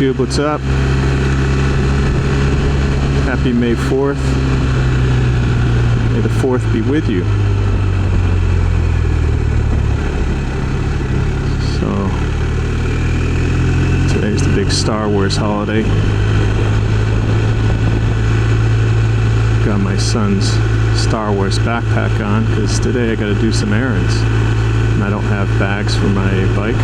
YouTube, what's up? Happy May 4th. May the 4th be with you. So, today's the big Star Wars holiday. Got my son's Star Wars backpack on because today I got to do some errands. And I don't have bags for my bike.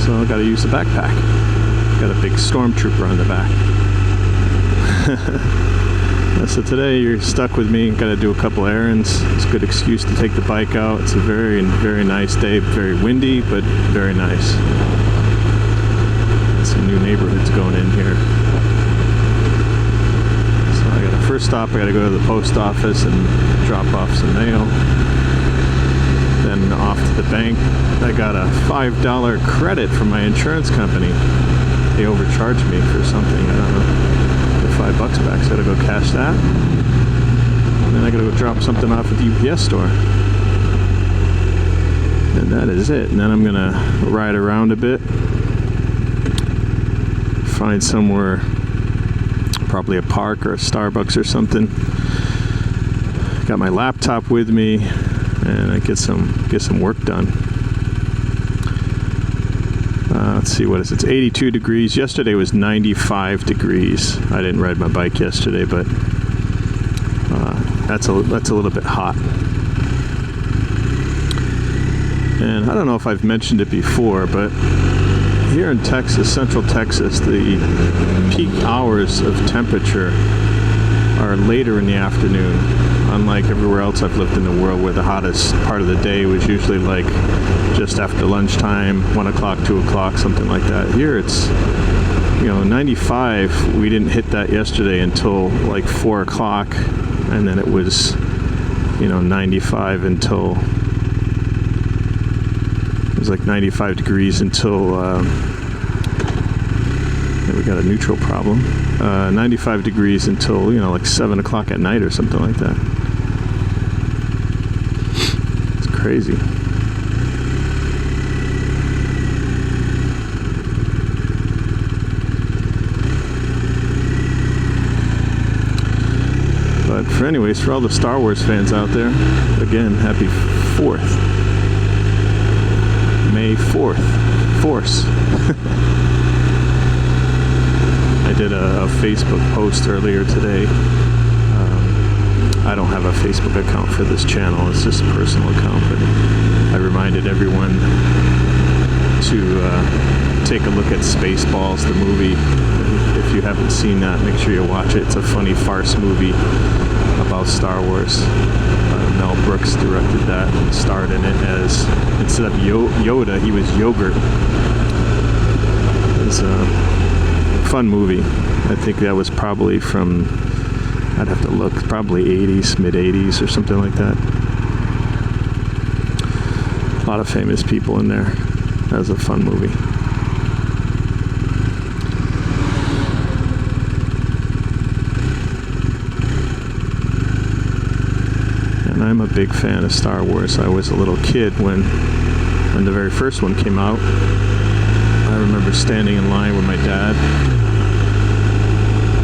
So I got to use the backpack. Got a big stormtrooper on the back. So today you're stuck with me. Got to do a couple errands. It's a good excuse to take the bike out. It's a very, very nice day. Very windy, but very nice. Some new neighborhoods going in here. So I got a first stop. I got to go to the post office and drop off some mail. Then off to the bank. I got a $5 credit from my insurance company. They overcharged me for something. I don't know. Get $5 back. So I gotta go cash that. And then I gotta go drop something off at the UPS store. And that is it. And then I'm gonna ride around a bit. Find somewhere, probably a park or a Starbucks or something. Got my laptop with me, and I get some work done. Let's see, what is it? It's 82 degrees. Yesterday was 95 degrees. I didn't ride my bike yesterday, but that's a little bit hot. And I don't know if I've mentioned it before, but here in Texas, Central Texas, the peak hours of temperature are later in the afternoon. Unlike everywhere else I've lived in the world, where the hottest part of the day was usually like just after lunchtime, 1 o'clock, 2 o'clock, something like that. Here it's, 95. We didn't hit that yesterday until like 4 o'clock, and then it was, 95 until, it was like 95 degrees until, we got a neutral problem. 95 degrees until, like 7 o'clock at night or something like that. It's crazy. But for all the Star Wars fans out there, again, happy 4th. May 4th. Force. I did a Facebook post earlier today. I don't have a Facebook account for this channel. It's just a personal account, but I reminded everyone to take a look at Spaceballs, the movie. If you haven't seen that, make sure you watch it. It's a funny farce movie about Star Wars. Mel Brooks directed that and starred in it as, instead of Yoda, he was yogurt. It was a fun movie. I think that was probably from, I'd have to look, probably 80s, mid-80s or something like that. A lot of famous people in there. That was a fun movie. And I'm a big fan of Star Wars. I was a little kid when the very first one came out. I remember standing in line with my dad,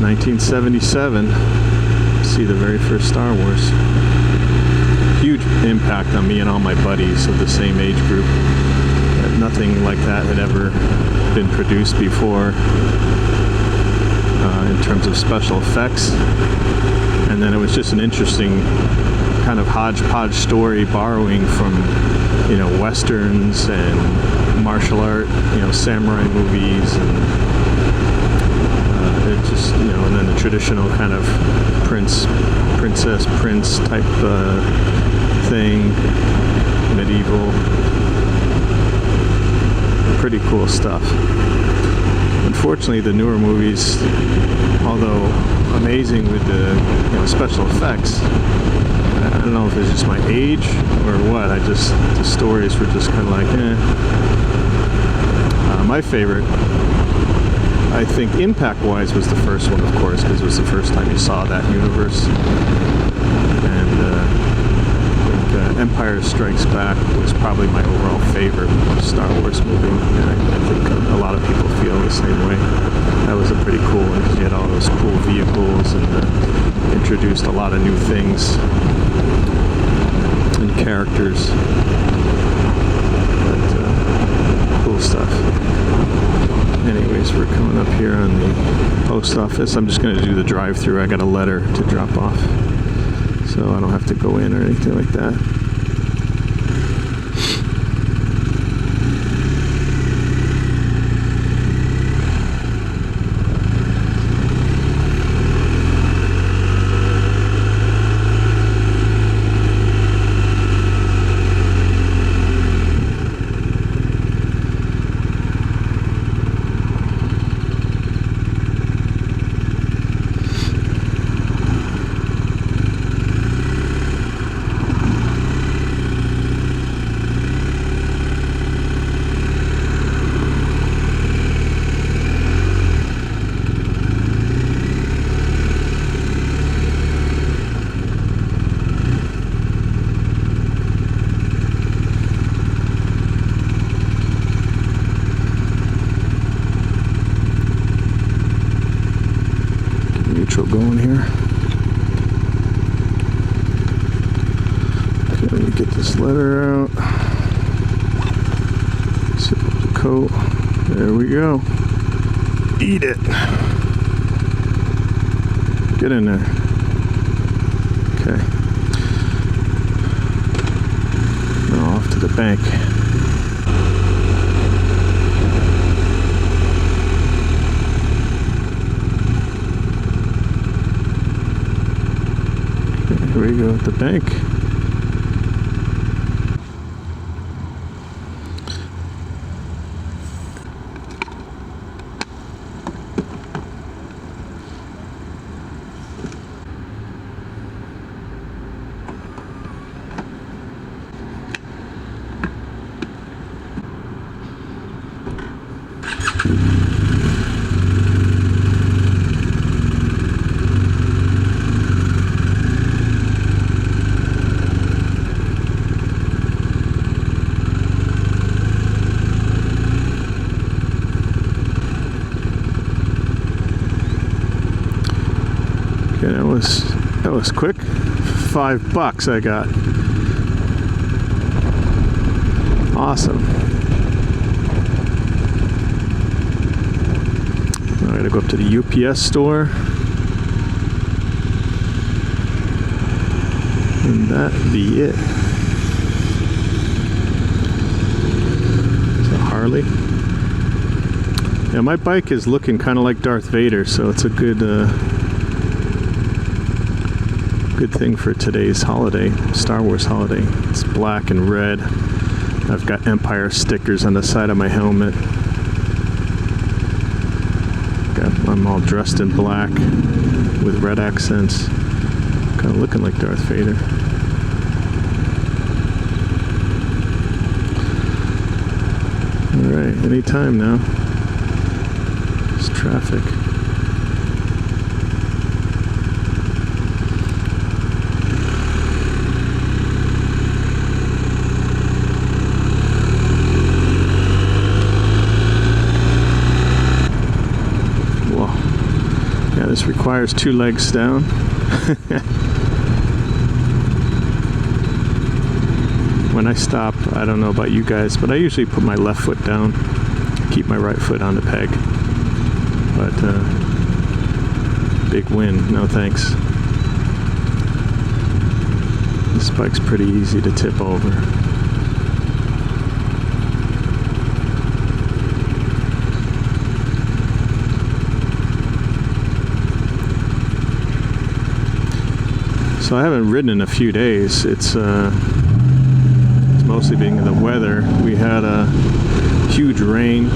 1977, to see the very first Star Wars. Huge impact on me and all my buddies of the same age group. Nothing like that had ever been produced before in terms of special effects. And then it was just an interesting kind of hodgepodge story, borrowing from, westerns and martial art, samurai movies, and it just, and then the traditional kind of prince type thing, medieval, pretty cool stuff. Unfortunately, the newer movies, although amazing with the special effects, I don't know if it's just my age or what. The stories were just kind of like, eh. My favorite, I think, impact-wise, was the first one, of course, because it was the first time you saw that universe. And I think Empire Strikes Back was probably my overall favorite Star Wars movie, and I think a lot of people feel the same way. That was a pretty cool one because you had all those cool vehicles and introduced a lot of new things and characters. But cool stuff. Anyways, we're coming up here on the post office. I'm just going to do the drive-through. I got a letter to drop off, so I don't have to go in or anything like that. Going here. Okay, let me get this letter out. Zip up the coat. There we go. Eat it. Get in there. Okay. Now off to the bank. Here we go at the bank. Okay, that was quick. $5 I got. Awesome. I gotta go up to the UPS store. And that be it. It's a Harley. Yeah, my bike is looking kind of like Darth Vader, so it's a good good thing for today's holiday, Star Wars holiday. It's black and red. I've got Empire stickers on the side of my helmet. I'm all dressed in black with red accents. Kind of looking like Darth Vader. Alright, anytime now. It's traffic. This requires 2 legs down. When I stop, I don't know about you guys, but I usually put my left foot down, keep my right foot on the peg. But big win, no thanks. This bike's pretty easy to tip over. So I haven't ridden in a few days. It's mostly being the weather. We had a huge rain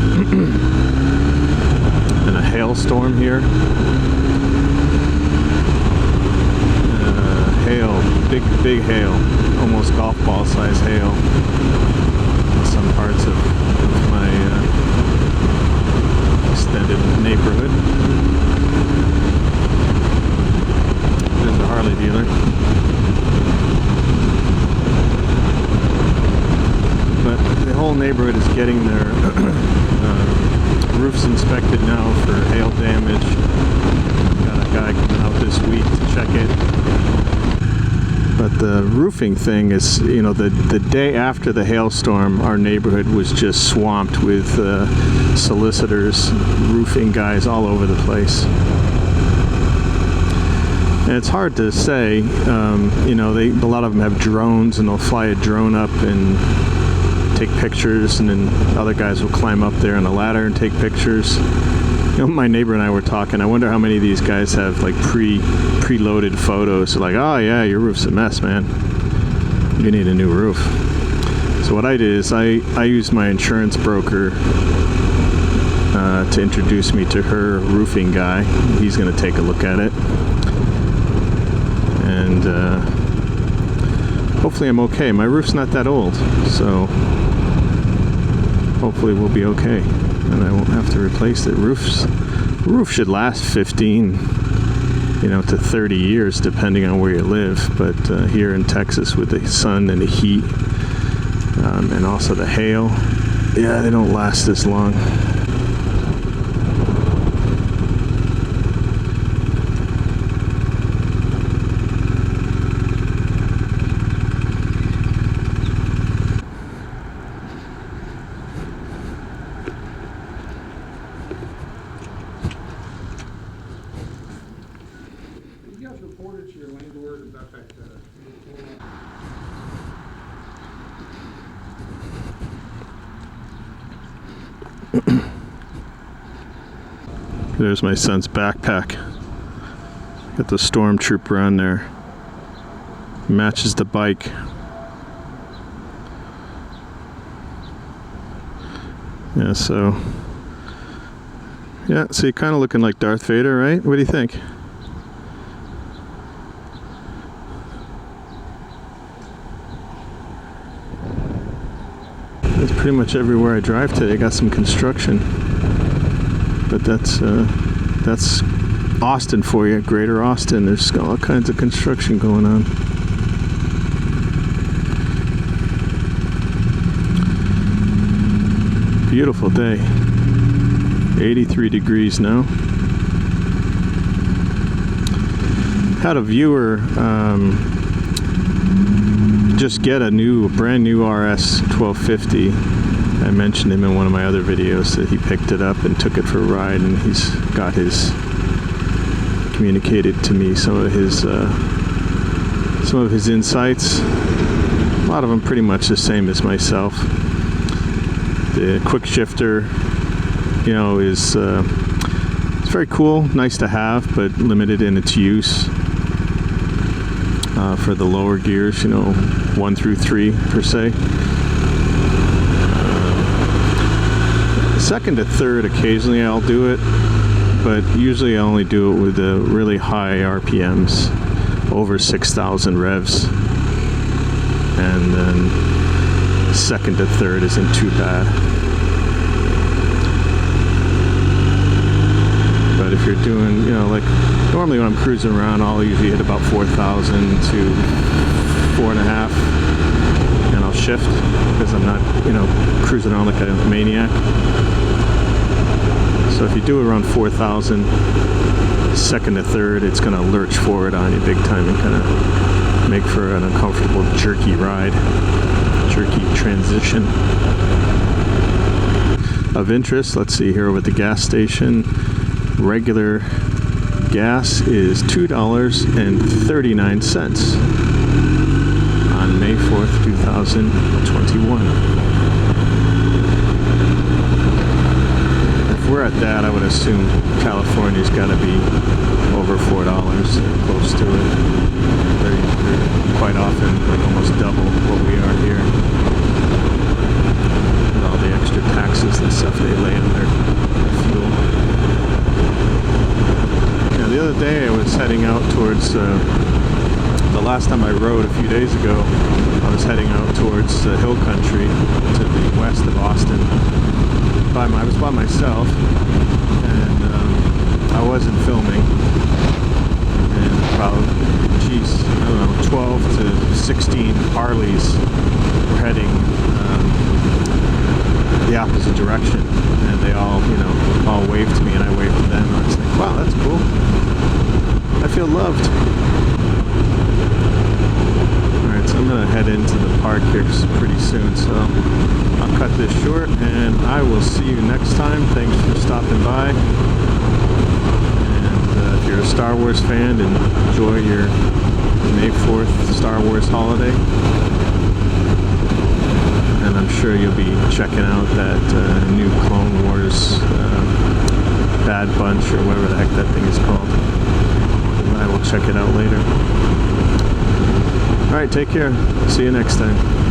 and a hailstorm here. Hail, big hail, almost golf ball size hail in some parts of my extended neighborhood. There's a Harley dealer. getting their roofs inspected now for hail damage. Got a guy coming out this week to check it. But the roofing thing is, you know, the day after the hailstorm, our neighborhood was just swamped with solicitors, roofing guys all over the place. And it's hard to say, you know, a lot of them have drones, and they'll fly a drone up and take pictures, and then other guys will climb up there on a ladder and take pictures. You know, my neighbor and I were talking, I wonder how many of these guys have like preloaded photos. They're like, oh yeah, your roof's a mess, man. You need a new roof. So what I did is I used my insurance broker to introduce me to her roofing guy. He's going to take a look at it. And hopefully I'm okay. My roof's not that old, so hopefully we'll be okay. And I won't have to replace it. Roof should last 15, you know, to 30 years, depending on where you live. But here in Texas, with the sun and the heat, and also the hail, yeah, they don't last this long. Reported to your landlord about that. There's my son's backpack. Got the stormtrooper on there. Matches the bike. Yeah, so you're kind of looking like Darth Vader, right? What do you think? That's pretty much everywhere I drive today. Got some construction, but that's Austin for you, Greater Austin. There's all kinds of construction going on. Beautiful day. 83 degrees now. Had a viewer just get a brand new RS1250. I mentioned him in one of my other videos that he picked it up and took it for a ride, and he's got communicated to me some of his insights. A lot of them pretty much the same as myself. The quick shifter, you know, is it's very cool, nice to have, but limited in its use. For the lower gears, you know, 1 through 3 per se. Second to third, occasionally I'll do it, but usually I only do it with the really high RPMs, over 6,000 revs, and then second to third isn't too bad. But if you're doing, you know, like normally when I'm cruising around, I'll usually hit about 4,000 to 4.5, and I'll shift because I'm not, you know, cruising around like a maniac. So if you do it around 4,000, second to third, it's going to lurch forward on you big time and kind of make for an uncomfortable jerky ride, jerky transition. Of interest, let's see here over at the gas station. Regular gas is $2.39 on May 4th, 2021. If we're at that, I would assume California's got to be over $4, close to it. They're quite often like almost double what we are here. And all the extra taxes and stuff they lay on their fuel. The other day I was heading out towards, the last time I rode a few days ago, I was heading out towards the hill country to the west of Austin. I was by myself, and I wasn't filming, and about, I don't know, 12 to 16 Harleys were heading the feel loved. Alright, so I'm going to head into the park here pretty soon, so I'll cut this short, and I will see you next time. Thanks for stopping by. And if you're a Star Wars fan, enjoy your May 4th Star Wars holiday. And I'm sure you'll be checking out that new Clone Wars Bad Bunch, or whatever the heck that thing is called. I will check it out later. Alright, take care. See you next time.